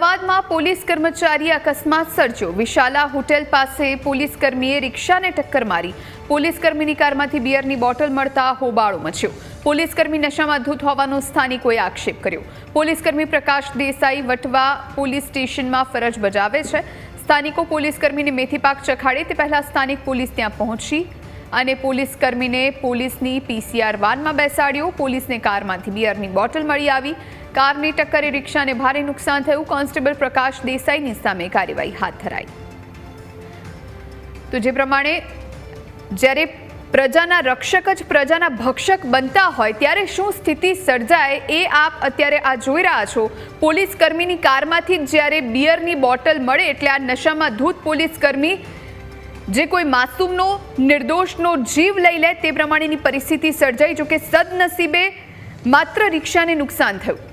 અમદાવાદમાં પોલીસ કર્મચારી અકસ્માત સર્જ્યો। વિશાલા હોટેલ પાસે પોલીસ કર્મીએ રિક્ષાને ટક્કર મારી। પોલીસ કર્મીની કારમાંથી બિયરની બોટલ મળતા હોબાળો મચ્યો। પોલીસ કર્મી નશામાં ધૂત હોવાનો સ્થાનિકોએ આક્ષેપ કર્યો। પોલીસ કર્મી પ્રકાશ દેસાઈ વટવા પોલીસ સ્ટેશનમાં ફરજ બજાવે છે। સ્થાનિકો પોલીસ કર્મીને મેથી પાક ચખાડે તે પહેલા સ્થાનિક પોલીસ ત્યાં પહોંચી અને પોલીસ કર્મીને પોલીસની પીસીઆર વાનમાં બેસાડ્યો। પોલીસને કારમાંથી બિયરની બોટલ મળી આવી। કારની ટક્કરે રિક્ષાને ભારે નુકસાન થયું। કોન્સ્ટેબલ પ્રકાશ દેસાઈની સામે કાર્યવાહી હાથ ધરાઈ। તો જે પ્રમાણે જ્યારે પ્રજાના રક્ષક જ પ્રજાના ભક્ષક બનતા હોય ત્યારે શું સ્થિતિ સર્જાય એ આપ અત્યારે આ જોઈ રહ્યા છો। પોલીસ કર્મીની કારમાંથી જ્યારે બિયરની બોટલ મળે એટલે આ નશામાં ધૂત પોલીસ કર્મી જે કોઈ માસૂમનો નિર્દોષનો જીવ લઈ લે તે પ્રમાણેની પરિસ્થિતિ સર્જાઈ। જો કે સદનસીબે માત્ર રિક્ષાને નુકસાન થયું।